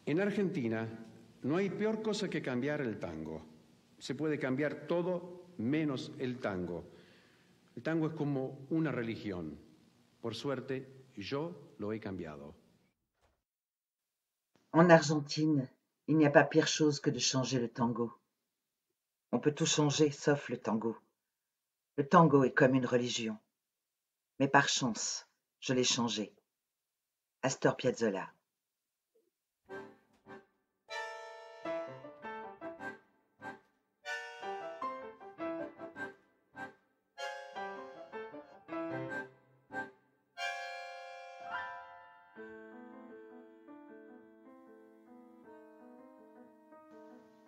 En Argentina no hay peor cosa que cambiar el tango. Se puede cambiar todo menos el tango. El tango es como una religión. Por suerte, yo lo he cambiado. En Argentine, il n'y a pas pire chose que de changer le tango. On peut tout changer sauf le tango. Le tango est comme une religion. Mais par chance, je l'ai changé. Astor Piazzolla.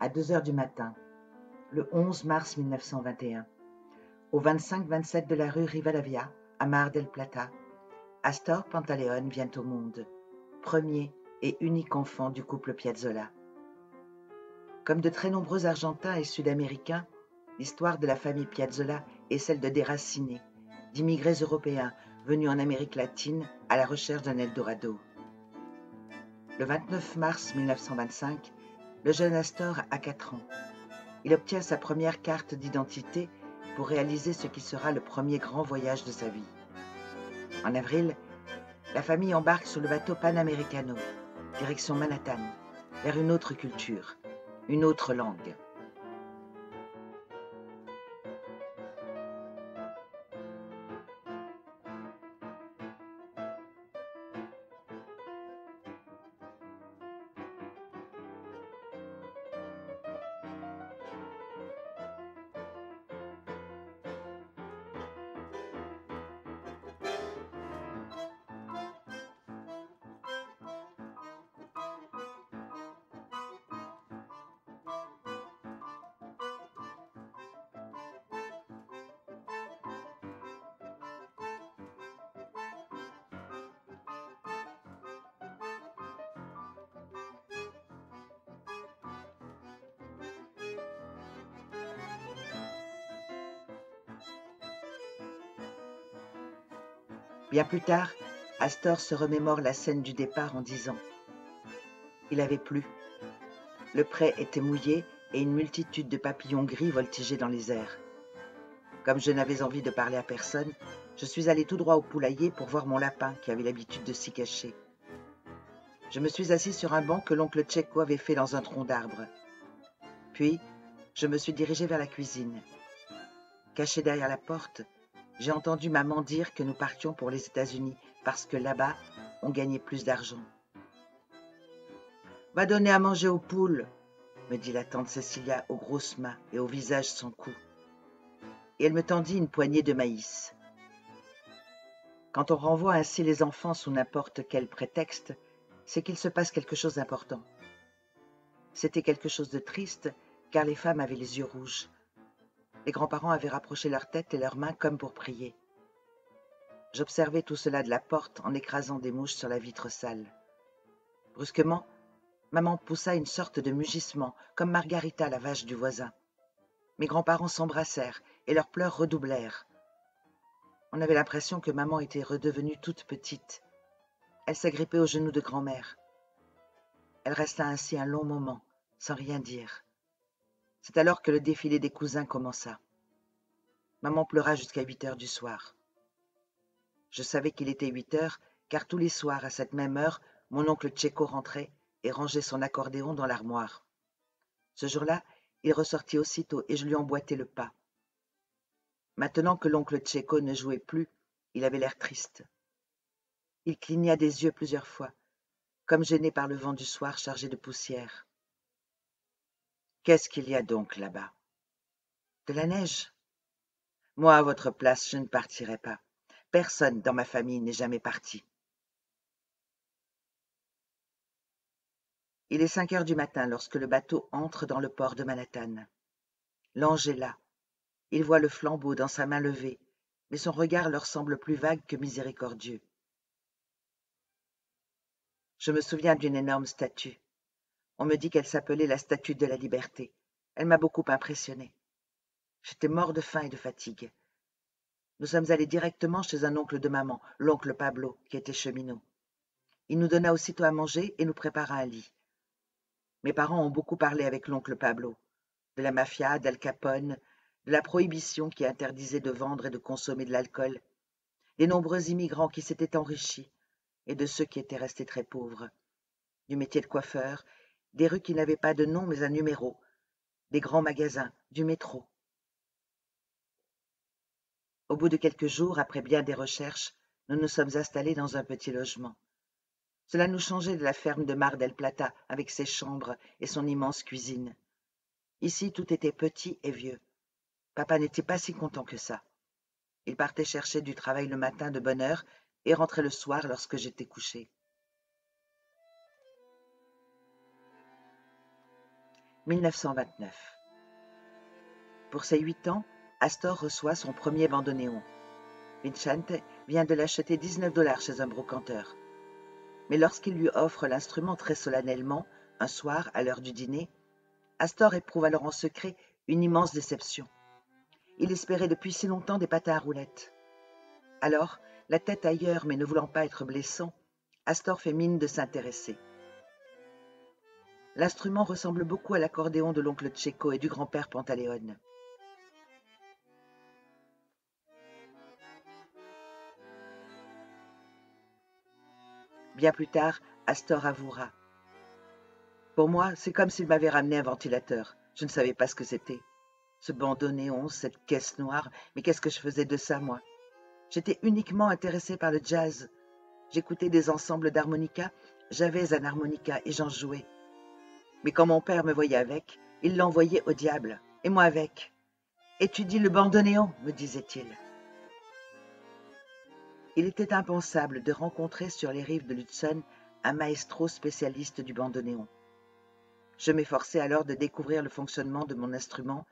À 2 heures du matin, le 11 mars 1921, au 25-27 de la rue Rivadavia, à Mar del Plata, Astor Pantaleone vient au monde, premier et unique enfant du couple Piazzolla. Comme de très nombreux Argentins et Sud-Américains, l'histoire de la famille Piazzolla est celle de déracinés, d'immigrés européens venus en Amérique latine à la recherche d'un Eldorado. Le 29 mars 1925, le jeune Astor a 4 ans. Il obtient sa première carte d'identité pour réaliser ce qui sera le premier grand voyage de sa vie. En avril, la famille embarque sur le bateau Panamericano, direction Manhattan, vers une autre culture, une autre langue. Bien plus tard, Astor se remémore la scène du départ en disant « Il avait plu. Le pré était mouillé et une multitude de papillons gris voltigeaient dans les airs. Comme je n'avais envie de parler à personne, je suis allé tout droit au poulailler pour voir mon lapin qui avait l'habitude de s'y cacher. Je me suis assis sur un banc que l'oncle Tchéco avait fait dans un tronc d'arbre. Puis, je me suis dirigé vers la cuisine. Caché derrière la porte, j'ai entendu maman dire que nous partions pour les États-Unis parce que là-bas, on gagnait plus d'argent. « Va donner à manger aux poules !» me dit la tante Cécilia aux grosses mains et au visage sans cou. Et elle me tendit une poignée de maïs. Quand on renvoie ainsi les enfants sous n'importe quel prétexte, c'est qu'il se passe quelque chose d'important. C'était quelque chose de triste, car les femmes avaient les yeux rouges. Les grands-parents avaient rapproché leur tête et leurs mains comme pour prier. J'observais tout cela de la porte en écrasant des mouches sur la vitre sale. Brusquement, maman poussa une sorte de mugissement, comme Margarita, la vache du voisin. Mes grands-parents s'embrassèrent et leurs pleurs redoublèrent. On avait l'impression que maman était redevenue toute petite. Elle s'agrippait aux genoux de grand-mère. Elle resta ainsi un long moment, sans rien dire. C'est alors que le défilé des cousins commença. Maman pleura jusqu'à 8 heures du soir. Je savais qu'il était 8 heures, car tous les soirs, à cette même heure, mon oncle Tchéco rentrait et rangeait son accordéon dans l'armoire. Ce jour-là, il ressortit aussitôt et je lui emboîtai le pas. Maintenant que l'oncle Tchéco ne jouait plus, il avait l'air triste. Il cligna des yeux plusieurs fois, comme gêné par le vent du soir chargé de poussière. « Qu'est-ce qu'il y a donc là-bas ?»« De la neige. »« Moi, à votre place, je ne partirai pas. Personne dans ma famille n'est jamais parti. » Il est 5 heures du matin lorsque le bateau entre dans le port de Manhattan. L'ange est là. Il voit le flambeau dans sa main levée, mais son regard leur semble plus vague que miséricordieux. Je me souviens d'une énorme statue. On me dit qu'elle s'appelait la Statue de la Liberté. Elle m'a beaucoup impressionné. J'étais mort de faim et de fatigue. Nous sommes allés directement chez un oncle de maman, l'oncle Pablo, qui était cheminot. Il nous donna aussitôt à manger et nous prépara un lit. Mes parents ont beaucoup parlé avec l'oncle Pablo, de la mafia, d'Al Capone, de la prohibition qui interdisait de vendre et de consommer de l'alcool, des nombreux immigrants qui s'étaient enrichis et de ceux qui étaient restés très pauvres, du métier de coiffeur, des rues qui n'avaient pas de nom mais un numéro, des grands magasins, du métro. Au bout de quelques jours, après bien des recherches, nous nous sommes installés dans un petit logement. Cela nous changeait de la ferme de Mar del Plata avec ses chambres et son immense cuisine. Ici, tout était petit et vieux. Papa n'était pas si content que ça. Il partait chercher du travail le matin de bonne heure et rentrait le soir lorsque j'étais couché. 1929. Pour ses 8 ans, Astor reçoit son premier bandoneon. Vicente vient de l'acheter 19 $ chez un brocanteur. Mais lorsqu'il lui offre l'instrument très solennellement, un soir, à l'heure du dîner, Astor éprouve alors en secret une immense déception. Il espérait depuis si longtemps des patins à roulettes. Alors, la tête ailleurs mais ne voulant pas être blessant, Astor fait mine de s'intéresser. L'instrument ressemble beaucoup à l'accordéon de l'oncle Tcheco et du grand-père Pantaleone. Bien plus tard, Astor avouera. Pour moi, c'est comme s'il m'avait ramené un ventilateur. Je ne savais pas ce que c'était. Ce bandoneon, cette caisse noire, mais qu'est-ce que je faisais de ça, moi? J'étais uniquement intéressé par le jazz. J'écoutais des ensembles d'harmonica, j'avais un harmonica et j'en jouais. Mais quand mon père me voyait avec, il l'envoyait au diable, et moi avec. « Étudie le bandoneon », me disait-il. Il était impensable de rencontrer sur les rives de l'Hudson un maestro spécialiste du bandoneon. Je m'efforçais alors de découvrir le fonctionnement de mon instrument,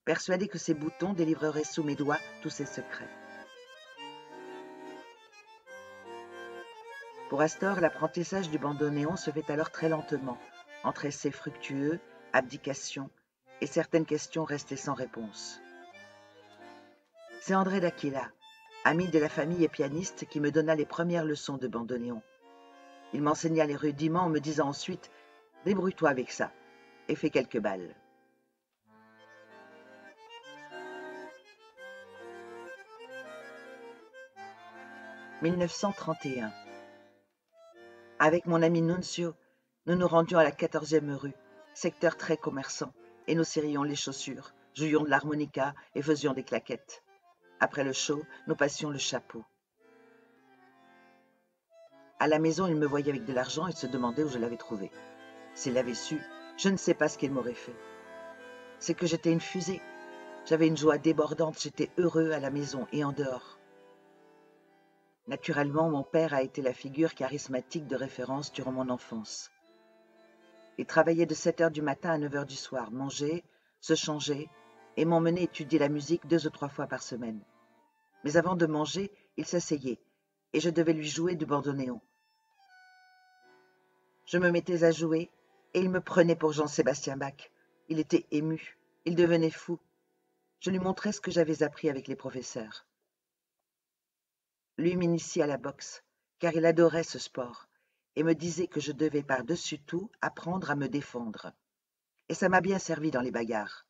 persuadé que ces boutons délivreraient sous mes doigts tous ses secrets. Pour Astor, l'apprentissage du bandoneon se fait alors très lentement, entre essais fructueux, abdication et certaines questions restées sans réponse. C'est André d'Aquila, ami de la famille et pianiste, qui me donna les premières leçons de bandoneon. Il m'enseigna les rudiments en me disant ensuite « Débrouille-toi avec ça et fais quelques balles ». « 1931. Avec mon ami Nunzio, nous nous rendions à la 14e rue, secteur très commerçant, et nous serrions les chaussures, jouions de l'harmonica et faisions des claquettes. Après le show, nous passions le chapeau. À la maison, il me voyait avec de l'argent et se demandait où je l'avais trouvé. S'il l'avait su, je ne sais pas ce qu'il m'aurait fait. C'est que j'étais une fusée. J'avais une joie débordante, j'étais heureux à la maison et en dehors. Naturellement, mon père a été la figure charismatique de référence durant mon enfance. Il travaillait de 7 heures du matin à 9 heures du soir, mangeait, se changeait et m'emmenait étudier la musique 2 ou 3 fois par semaine. Mais avant de manger, il s'asseyait et je devais lui jouer du bandoneon. Je me mettais à jouer et il me prenait pour Jean-Sébastien Bach. Il était ému, il devenait fou. Je lui montrais ce que j'avais appris avec les professeurs. Lui m'initia à la boxe, car il adorait ce sport, et me disait que je devais par-dessus tout apprendre à me défendre. Et ça m'a bien servi dans les bagarres.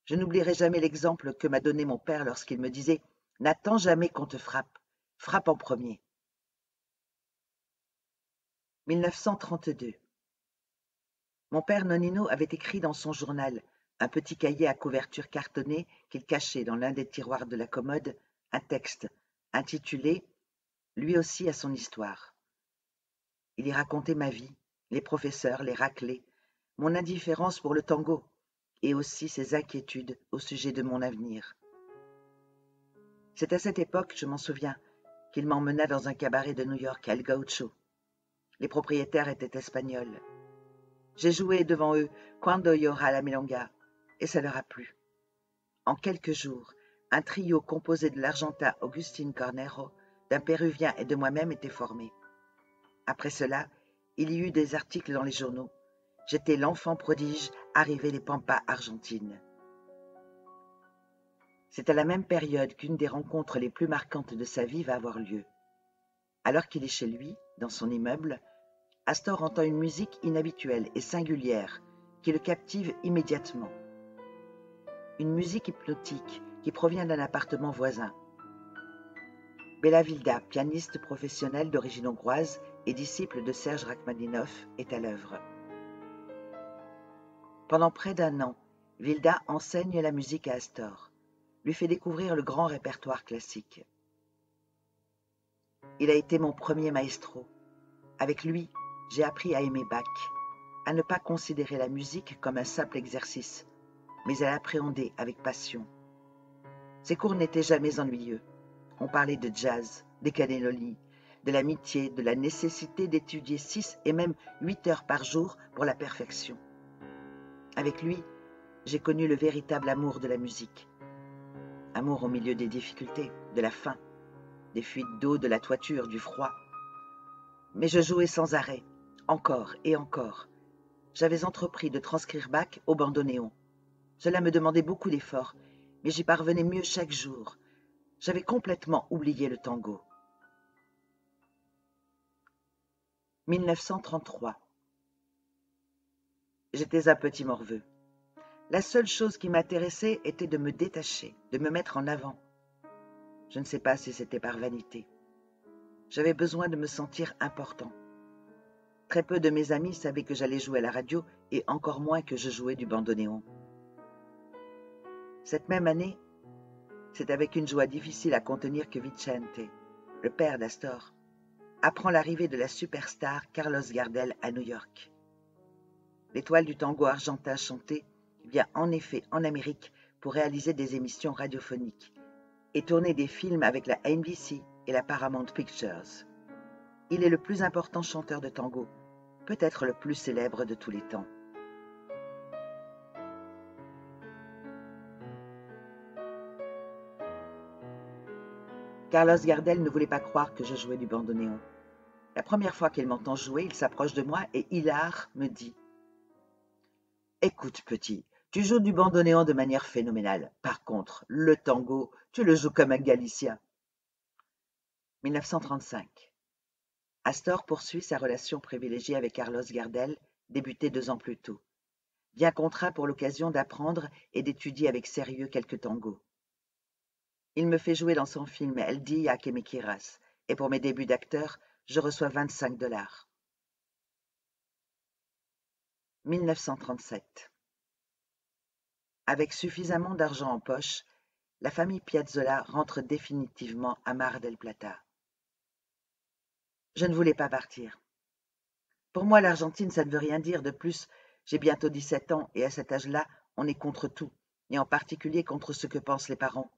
Je n'oublierai jamais l'exemple que m'a donné mon père lorsqu'il me disait « N'attends jamais qu'on te frappe, frappe en premier ». 1932. Mon père Nonino avait écrit dans son journal, un petit cahier à couverture cartonnée qu'il cachait dans l'un des tiroirs de la commode, un texte intitulé « Lui aussi a son histoire ». Il y racontait ma vie, les professeurs, les raclés, mon indifférence pour le tango et aussi ses inquiétudes au sujet de mon avenir. C'est à cette époque, je m'en souviens, qu'il m'emmena dans un cabaret de New York, El Gaucho. Les propriétaires étaient espagnols. J'ai joué devant eux « Cuando llora la milonga » et ça leur a plu. En quelques jours, un trio composé de l'Argentin Agustín Carnero, d'un Péruvien et de moi-même était formé. Après cela, il y eut des articles dans les journaux. J'étais l'enfant prodige arrivé des Pampas argentines. C'est à la même période qu'une des rencontres les plus marquantes de sa vie va avoir lieu. Alors qu'il est chez lui, dans son immeuble, Astor entend une musique inhabituelle et singulière qui le captive immédiatement. Une musique hypnotique qui provient d'un appartement voisin. Béla Wilda, pianiste professionnelle d'origine hongroise et disciple de Serge Rachmaninoff, est à l'œuvre. Pendant près d'1 an, Wilda enseigne la musique à Astor, lui fait découvrir le grand répertoire classique. Il a été mon premier maestro. Avec lui, j'ai appris à aimer Bach, à ne pas considérer la musique comme un simple exercice, mais à l'appréhender avec passion. Ses cours n'étaient jamais ennuyeux. On parlait de jazz, des canneloni, de l'amitié, de la nécessité d'étudier 6 et même 8 heures par jour pour la perfection. Avec lui, j'ai connu le véritable amour de la musique. Amour au milieu des difficultés, de la faim, des fuites d'eau, de la toiture, du froid. Mais je jouais sans arrêt, encore et encore. J'avais entrepris de transcrire Bach au bandoneon. Cela me demandait beaucoup d'efforts, mais j'y parvenais mieux chaque jour. J'avais complètement oublié le tango. 1933. J'étais un petit morveux. La seule chose qui m'intéressait était de me détacher, de me mettre en avant. Je ne sais pas si c'était par vanité. J'avais besoin de me sentir important. Très peu de mes amis savaient que j'allais jouer à la radio et encore moins que je jouais du bandoneon. Cette même année, c'est avec une joie difficile à contenir que Vicente, le père d'Astor, apprend l'arrivée de la superstar Carlos Gardel à New York. L'étoile du tango argentin chanté vient en effet en Amérique pour réaliser des émissions radiophoniques et tourner des films avec la NBC et la Paramount Pictures. Il est le plus important chanteur de tango, peut-être le plus célèbre de tous les temps. Carlos Gardel ne voulait pas croire que je jouais du bandoneon. La première fois qu'il m'entend jouer, il s'approche de moi et hilar me dit « Écoute, petit, tu joues du bandoneon de manière phénoménale. Par contre, le tango, tu le joues comme un Galicien. » 1935. Astor poursuit sa relation privilégiée avec Carlos Gardel, débutée 2 ans plus tôt. Bien contraint pour l'occasion d'apprendre et d'étudier avec sérieux quelques tangos. Il me fait jouer dans son film El Día que me quieras, et pour mes débuts d'acteur, je reçois $25. 1937. Avec suffisamment d'argent en poche, la famille Piazzolla rentre définitivement à Mar del Plata. Je ne voulais pas partir. Pour moi, l'Argentine, ça ne veut rien dire. De plus, j'ai bientôt 17 ans et à cet âge-là, on est contre tout, et en particulier contre ce que pensent les parents.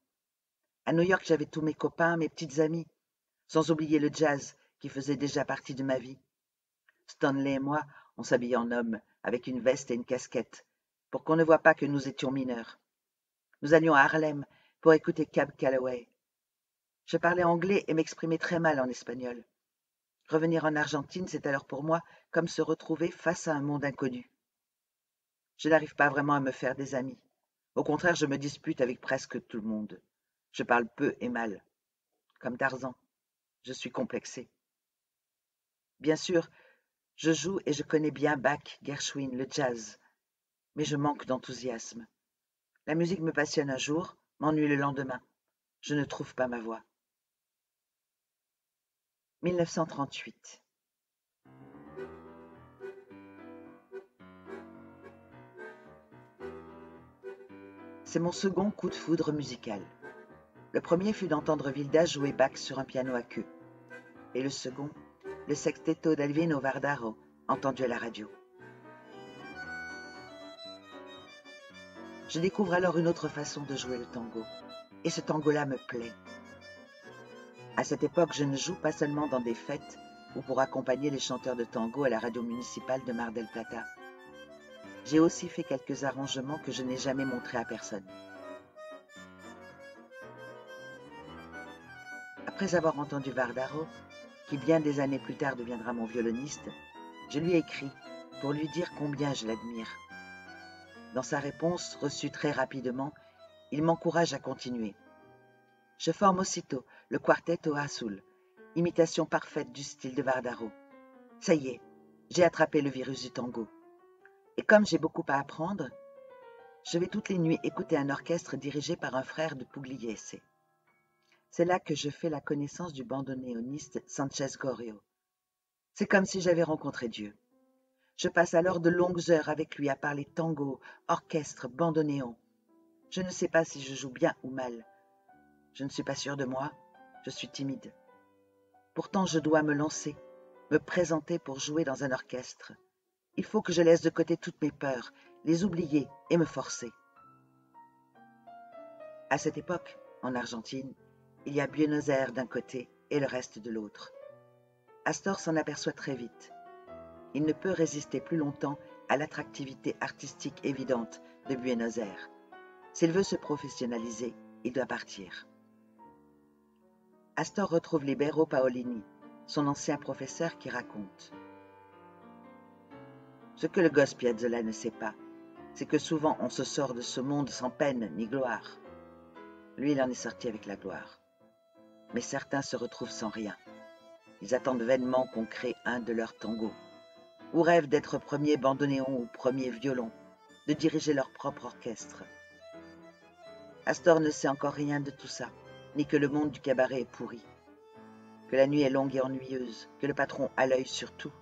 À New York, j'avais tous mes copains, mes petites amies, sans oublier le jazz qui faisait déjà partie de ma vie. Stanley et moi, on s'habillait en hommes, avec une veste et une casquette, pour qu'on ne voie pas que nous étions mineurs. Nous allions à Harlem pour écouter Cab Calloway. Je parlais anglais et m'exprimais très mal en espagnol. Revenir en Argentine, c'est alors pour moi comme se retrouver face à un monde inconnu. Je n'arrive pas vraiment à me faire des amis. Au contraire, je me dispute avec presque tout le monde. Je parle peu et mal. Comme Tarzan, je suis complexé. Bien sûr, je joue et je connais bien Bach, Gershwin, le jazz, mais je manque d'enthousiasme. La musique me passionne un jour, m'ennuie le lendemain. Je ne trouve pas ma voix. 1938. C'est mon second coup de foudre musical. Le premier fut d'entendre Wilda jouer Bach sur un piano à queue. Et le second, le sextetto d'Alvino Vardaro, entendu à la radio. Je découvre alors une autre façon de jouer le tango. Et ce tango-là me plaît. À cette époque, je ne joue pas seulement dans des fêtes ou pour accompagner les chanteurs de tango à la radio municipale de Mar del Plata. J'ai aussi fait quelques arrangements que je n'ai jamais montrés à personne. Après avoir entendu Vardaro, qui bien des années plus tard deviendra mon violoniste, je lui ai écrit pour lui dire combien je l'admire. Dans sa réponse, reçue très rapidement, il m'encourage à continuer. Je forme aussitôt le Quartetto Azul, imitation parfaite du style de Vardaro. Ça y est, j'ai attrapé le virus du tango. Et comme j'ai beaucoup à apprendre, je vais toutes les nuits écouter un orchestre dirigé par un frère de Pugliese. C'est là que je fais la connaissance du bandoneoniste Sanchez Gorio. C'est comme si j'avais rencontré Dieu. Je passe alors de longues heures avec lui à parler tango, orchestre, bandoneon. Je ne sais pas si je joue bien ou mal. Je ne suis pas sûre de moi, je suis timide. Pourtant, je dois me lancer, me présenter pour jouer dans un orchestre. Il faut que je laisse de côté toutes mes peurs, les oublier et me forcer. À cette époque, en Argentine, il y a Buenos Aires d'un côté et le reste de l'autre. Astor s'en aperçoit très vite. Il ne peut résister plus longtemps à l'attractivité artistique évidente de Buenos Aires. S'il veut se professionnaliser, il doit partir. Astor retrouve Libero Paolini, son ancien professeur, qui raconte. Ce que le gosse Piazzolla ne sait pas, c'est que souvent on se sort de ce monde sans peine ni gloire. Lui, il en est sorti avec la gloire. Mais certains se retrouvent sans rien. Ils attendent vainement qu'on crée un de leurs tangos, ou rêvent d'être premier bandoneon ou premier violon, de diriger leur propre orchestre. Astor ne sait encore rien de tout ça, ni que le monde du cabaret est pourri, que la nuit est longue et ennuyeuse, que le patron a l'œil sur tout,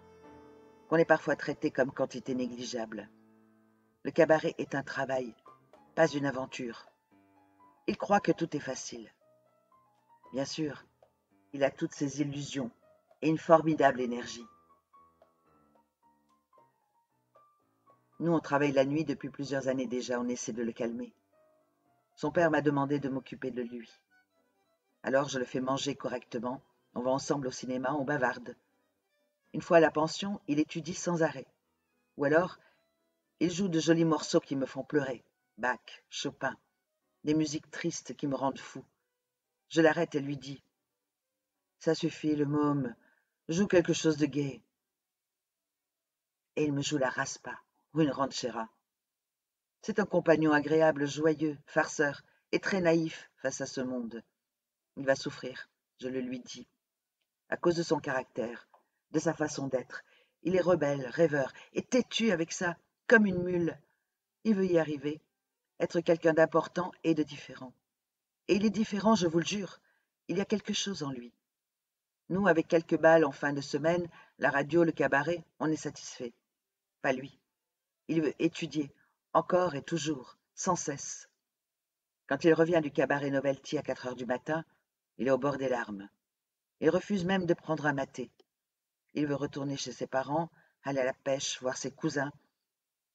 qu'on est parfois traité comme quantité négligeable. Le cabaret est un travail, pas une aventure. Il croit que tout est facile. Bien sûr, il a toutes ses illusions et une formidable énergie. Nous, on travaille la nuit depuis plusieurs années déjà, on essaie de le calmer. Son père m'a demandé de m'occuper de lui. Alors je le fais manger correctement, on va ensemble au cinéma, on bavarde. Une fois à la pension, il étudie sans arrêt. Ou alors, il joue de jolis morceaux qui me font pleurer. Bach, Chopin, des musiques tristes qui me rendent fou. Je l'arrête et lui dis « Ça suffit, le môme, joue quelque chose de gai. » Et il me joue la raspa ou une ranchera. C'est un compagnon agréable, joyeux, farceur et très naïf face à ce monde. Il va souffrir, je le lui dis, à cause de son caractère, de sa façon d'être. Il est rebelle, rêveur et têtu avec ça, comme une mule. Il veut y arriver, être quelqu'un d'important et de différent. Et il est différent, je vous le jure. Il y a quelque chose en lui. Nous, avec quelques balles en fin de semaine, la radio, le cabaret, on est satisfait. Pas lui. Il veut étudier, encore et toujours, sans cesse. Quand il revient du cabaret Novelty à 4 heures du matin, il est au bord des larmes. Il refuse même de prendre un maté. Il veut retourner chez ses parents, aller à la pêche, voir ses cousins.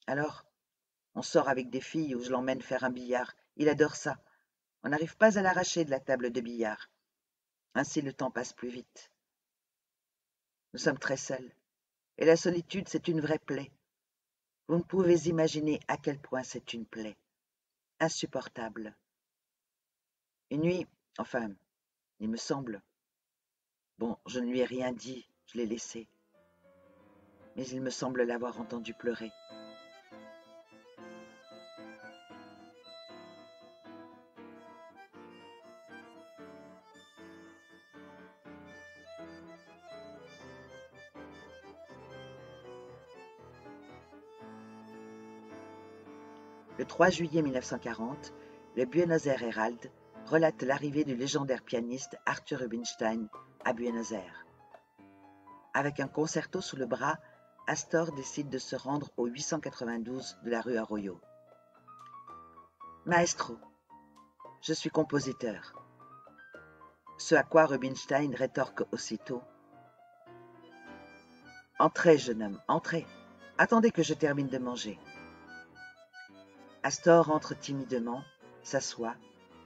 Alors, on sort avec des filles ou je l'emmène faire un billard. Il adore ça. On n'arrive pas à l'arracher de la table de billard. Ainsi, le temps passe plus vite. Nous sommes très seuls. Et la solitude, c'est une vraie plaie. Vous ne pouvez imaginer à quel point c'est une plaie. Insupportable. Une nuit, enfin, il me semble. Bon, je ne lui ai rien dit, je l'ai laissé. Mais il me semble l'avoir entendu pleurer. Le 3 juillet 1940, le Buenos Aires Herald relate l'arrivée du légendaire pianiste Arthur Rubinstein à Buenos Aires. Avec un concerto sous le bras, Astor décide de se rendre au 892 de la rue Arroyo. « Maestro, je suis compositeur. » Ce à quoi Rubinstein rétorque aussitôt. « Entrez, jeune homme, entrez. Attendez que je termine de manger. » Astor entre timidement, s'assoit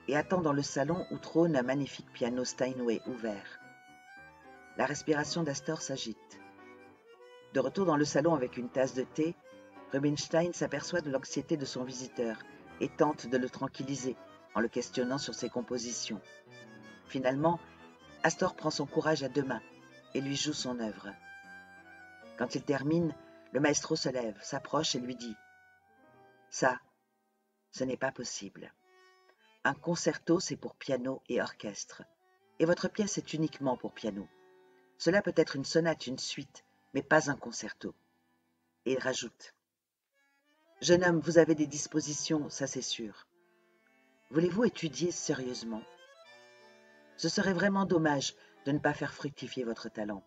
et attend dans le salon où trône un magnifique piano Steinway ouvert. La respiration d'Astor s'agite. De retour dans le salon avec une tasse de thé, Rubinstein s'aperçoit de l'anxiété de son visiteur et tente de le tranquilliser en le questionnant sur ses compositions. Finalement, Astor prend son courage à deux mains et lui joue son œuvre. Quand il termine, le maestro se lève, s'approche et lui dit « Ça, ce n'est pas possible. Un concerto, c'est pour piano et orchestre. Et votre pièce est uniquement pour piano. Cela peut être une sonate, une suite, mais pas un concerto. Et il rajoute: Jeune homme, vous avez des dispositions, ça c'est sûr. Voulez-vous étudier sérieusement? Ce serait vraiment dommage de ne pas faire fructifier votre talent.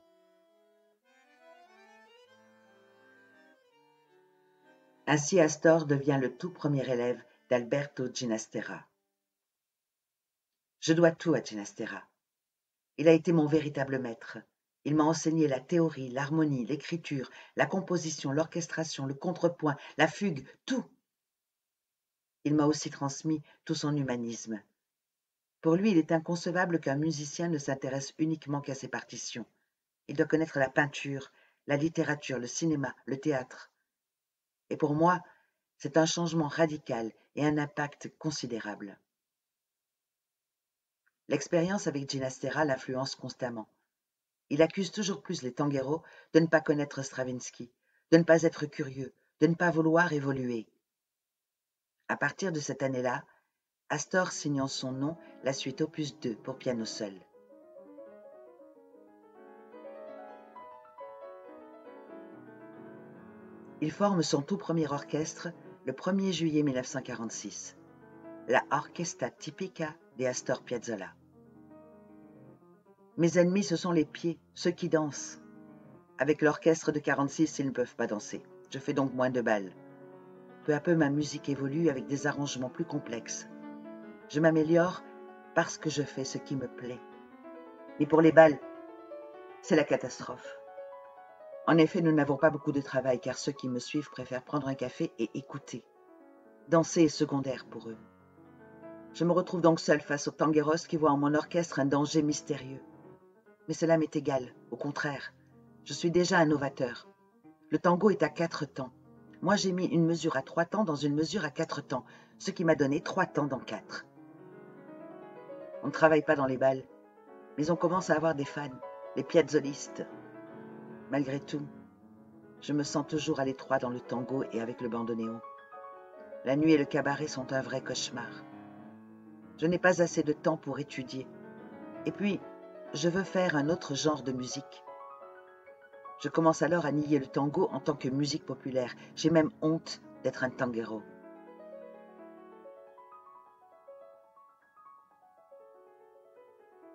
Ainsi, Astor devient le tout premier élève d'Alberto Ginastera. Je dois tout à Ginastera. Il a été mon véritable maître. Il m'a enseigné la théorie, l'harmonie, l'écriture, la composition, l'orchestration, le contrepoint, la fugue, tout. Il m'a aussi transmis tout son humanisme. Pour lui, il est inconcevable qu'un musicien ne s'intéresse uniquement qu'à ses partitions. Il doit connaître la peinture, la littérature, le cinéma, le théâtre. Et pour moi, c'est un changement radical et un impact considérable. L'expérience avec Ginastera l'influence constamment. Il accuse toujours plus les tangueros de ne pas connaître Stravinsky, de ne pas être curieux, de ne pas vouloir évoluer. À partir de cette année-là, Astor signe en son nom la suite opus 2 pour piano seul. Il forme son tout premier orchestre le 1er juillet 1946, la Orchestra Tipica de Astor Piazzolla. Mes ennemis, ce sont les pieds, ceux qui dansent. Avec l'orchestre de 46, ils ne peuvent pas danser. Je fais donc moins de balles. Peu à peu, ma musique évolue avec des arrangements plus complexes. Je m'améliore parce que je fais ce qui me plaît. Mais pour les balles, c'est la catastrophe. En effet, nous n'avons pas beaucoup de travail car ceux qui me suivent préfèrent prendre un café et écouter. Danser est secondaire pour eux. Je me retrouve donc seule face aux tangueros qui voient en mon orchestre un danger mystérieux. Mais cela m'est égal, au contraire. Je suis déjà un novateur. Le tango est à 4 temps. Moi, j'ai mis une mesure à 3 temps dans une mesure à 4 temps, ce qui m'a donné 3 temps dans 4. On ne travaille pas dans les balles, mais on commence à avoir des fans, les piazzolistes. Malgré tout, je me sens toujours à l'étroit dans le tango et avec le bandoneon. La nuit et le cabaret sont un vrai cauchemar. Je n'ai pas assez de temps pour étudier. Et puis, je veux faire un autre genre de musique. Je commence alors à nier le tango en tant que musique populaire. J'ai même honte d'être un tanguero.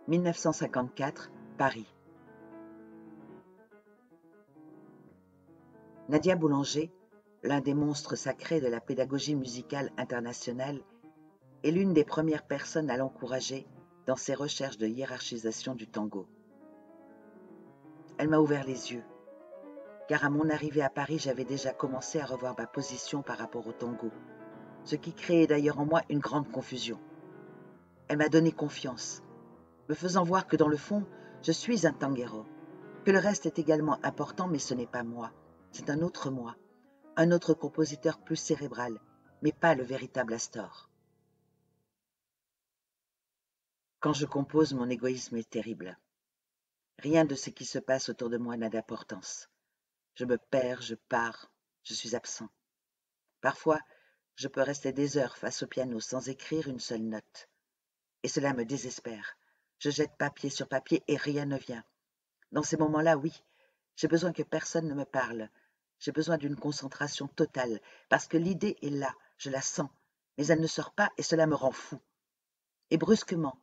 « 1954, Paris. Nadia Boulanger, l'un des monstres sacrés de la pédagogie musicale internationale, est l'une des premières personnes à l'encourager dans ses recherches de hiérarchisation du tango. Elle m'a ouvert les yeux, car à mon arrivée à Paris, j'avais déjà commencé à revoir ma position par rapport au tango, ce qui créait d'ailleurs en moi une grande confusion. Elle m'a donné confiance, me faisant voir que dans le fond, je suis un tanguero, que le reste est également important, mais ce n'est pas moi, c'est un autre moi, un autre compositeur plus cérébral, mais pas le véritable Astor. Quand je compose, mon égoïsme est terrible. Rien de ce qui se passe autour de moi n'a d'importance. Je me perds, je pars, je suis absent. Parfois, je peux rester des heures face au piano sans écrire une seule note. Et cela me désespère. Je jette papier sur papier et rien ne vient. Dans ces moments-là, oui, j'ai besoin que personne ne me parle. J'ai besoin d'une concentration totale, parce que l'idée est là, je la sens, mais elle ne sort pas et cela me rend fou. Et brusquement,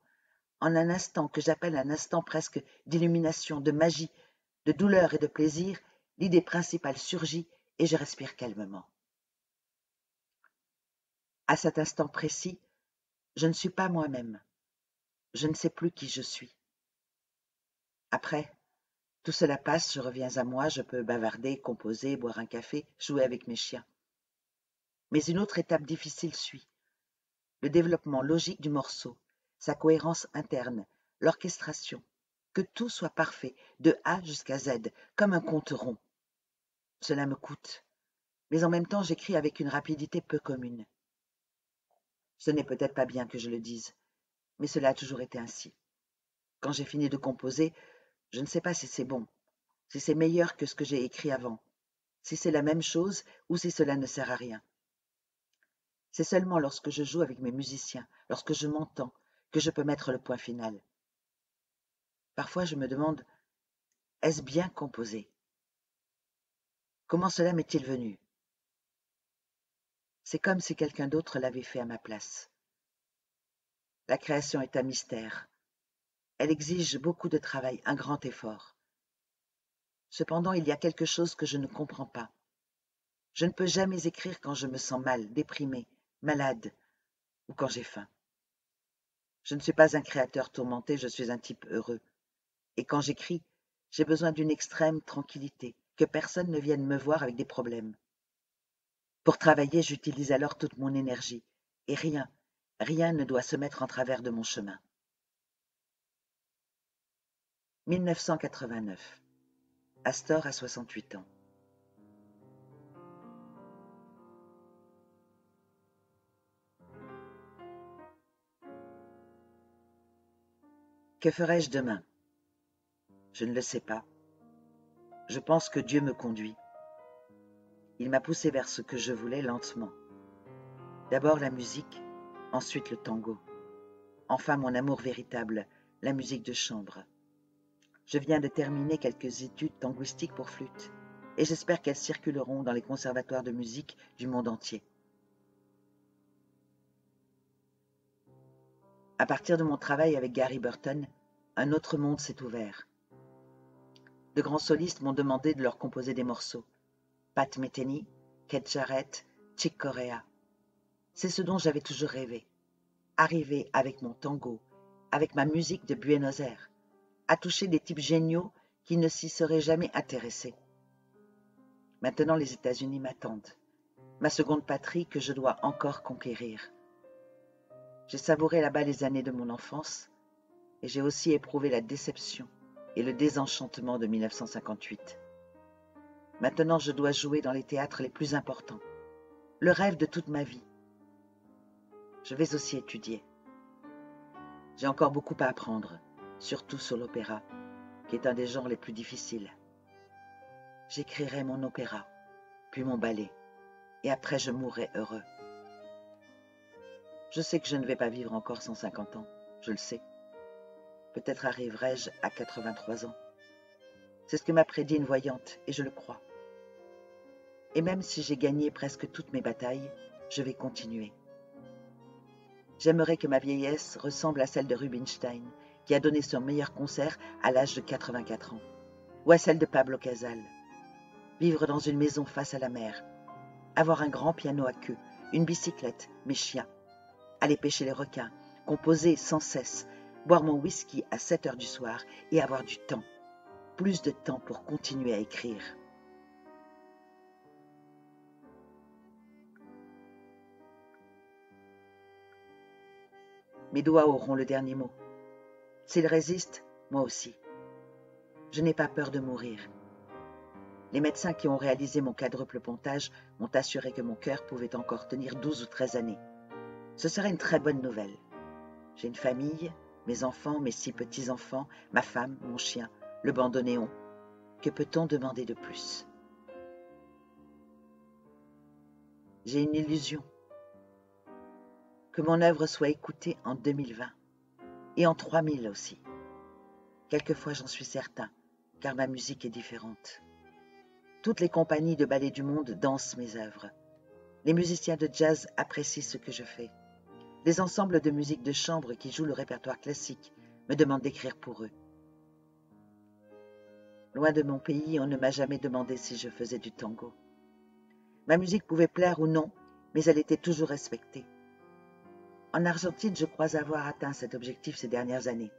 en un instant que j'appelle un instant presque d'illumination, de magie, de douleur et de plaisir, l'idée principale surgit et je respire calmement. À cet instant précis, je ne suis pas moi-même. Je ne sais plus qui je suis. Après, tout cela passe, je reviens à moi, je peux bavarder, composer, boire un café, jouer avec mes chiens. Mais une autre étape difficile suit. Le développement logique du morceau, sa cohérence interne, l'orchestration, que tout soit parfait, de A jusqu'à Z, comme un compte rond. Cela me coûte, mais en même temps j'écris avec une rapidité peu commune. Ce n'est peut-être pas bien que je le dise, mais cela a toujours été ainsi. Quand j'ai fini de composer, je ne sais pas si c'est bon, si c'est meilleur que ce que j'ai écrit avant, si c'est la même chose ou si cela ne sert à rien. C'est seulement lorsque je joue avec mes musiciens, lorsque je m'entends, que je peux mettre le point final. Parfois je me demande, est-ce bien composé? Comment cela m'est-il venu? C'est comme si quelqu'un d'autre l'avait fait à ma place. La création est un mystère. Elle exige beaucoup de travail, un grand effort. Cependant, il y a quelque chose que je ne comprends pas. Je ne peux jamais écrire quand je me sens mal, déprimée, malade ou quand j'ai faim. Je ne suis pas un créateur tourmenté, je suis un type heureux. Et quand j'écris, j'ai besoin d'une extrême tranquillité, que personne ne vienne me voir avec des problèmes. Pour travailler, j'utilise alors toute mon énergie, et rien ne doit se mettre en travers de mon chemin. 1989. Astor a 68 ans. Que ferai-je demain? Je ne le sais pas. Je pense que Dieu me conduit. Il m'a poussé vers ce que je voulais lentement. D'abord la musique, ensuite le tango. Enfin mon amour véritable, la musique de chambre. Je viens de terminer quelques études tangoistiques pour flûte, et j'espère qu'elles circuleront dans les conservatoires de musique du monde entier. À partir de mon travail avec Gary Burton, un autre monde s'est ouvert. De grands solistes m'ont demandé de leur composer des morceaux. Pat Metheny, Keith Jarrett, Chick Corea. C'est ce dont j'avais toujours rêvé. Arriver avec mon tango, avec ma musique de Buenos Aires, à toucher des types géniaux qui ne s'y seraient jamais intéressés. Maintenant, les États-Unis m'attendent, ma seconde patrie que je dois encore conquérir. J'ai savouré là-bas les années de mon enfance et j'ai aussi éprouvé la déception et le désenchantement de 1958. Maintenant, je dois jouer dans les théâtres les plus importants, le rêve de toute ma vie. Je vais aussi étudier. J'ai encore beaucoup à apprendre, surtout sur l'opéra, qui est un des genres les plus difficiles. J'écrirai mon opéra, puis mon ballet, et après je mourrai heureux. Je sais que je ne vais pas vivre encore 150 ans, je le sais. Peut-être arriverai-je à 83 ans. C'est ce que m'a prédit une voyante, et je le crois. Et même si j'ai gagné presque toutes mes batailles, je vais continuer. J'aimerais que ma vieillesse ressemble à celle de Rubinstein, qui a donné son meilleur concert à l'âge de 84 ans, ou à celle de Pablo Casals. Vivre dans une maison face à la mer, avoir un grand piano à queue, une bicyclette, mes chiens, aller pêcher les requins, composer sans cesse, boire mon whisky à 7 heures du soir et avoir du temps, plus de temps pour continuer à écrire. Mes doigts auront le dernier mot. S'ils résistent, moi aussi. Je n'ai pas peur de mourir. Les médecins qui ont réalisé mon quadruple pontage m'ont assuré que mon cœur pouvait encore tenir 12 ou 13 années. Ce serait une très bonne nouvelle. J'ai une famille, mes enfants, mes 6 petits-enfants, ma femme, mon chien, le bandoneon. Que peut-on demander de plus? J'ai une illusion. Que mon œuvre soit écoutée en 2020 et en 3000 aussi. Quelquefois j'en suis certain, car ma musique est différente. Toutes les compagnies de ballet du monde dansent mes œuvres. Les musiciens de jazz apprécient ce que je fais. Les ensembles de musique de chambre qui jouent le répertoire classique me demandent d'écrire pour eux. Loin de mon pays, on ne m'a jamais demandé si je faisais du tango. Ma musique pouvait plaire ou non, mais elle était toujours respectée. En Argentine, je crois avoir atteint cet objectif ces dernières années.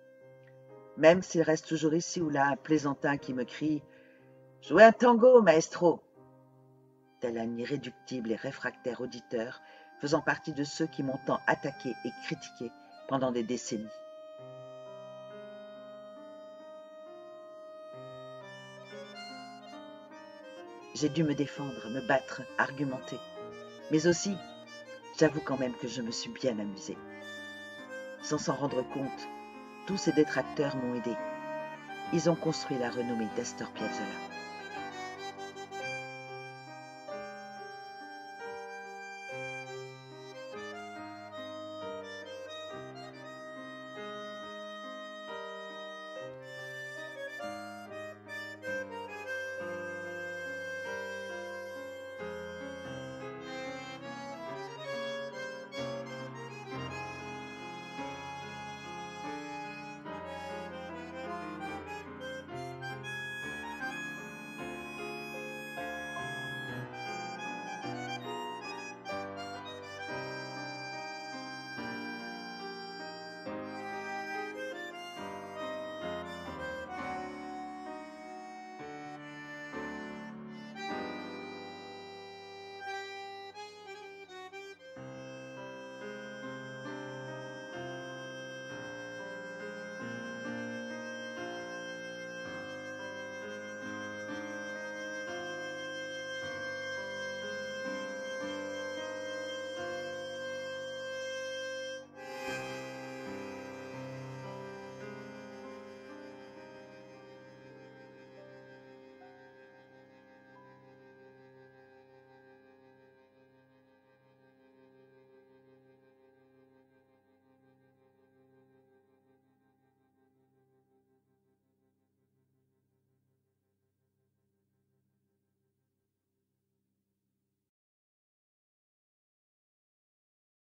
Même s'il reste toujours ici ou là un plaisantin qui me crie « Jouez un tango, maestro !» tel un irréductible et réfractaire auditeur faisant partie de ceux qui m'ont tant attaqué et critiqué pendant des décennies. J'ai dû me défendre, me battre, argumenter. Mais aussi, j'avoue quand même que je me suis bien amusée. Sans s'en rendre compte, tous ces détracteurs m'ont aidé. Ils ont construit la renommée d'Astor Piazzolla.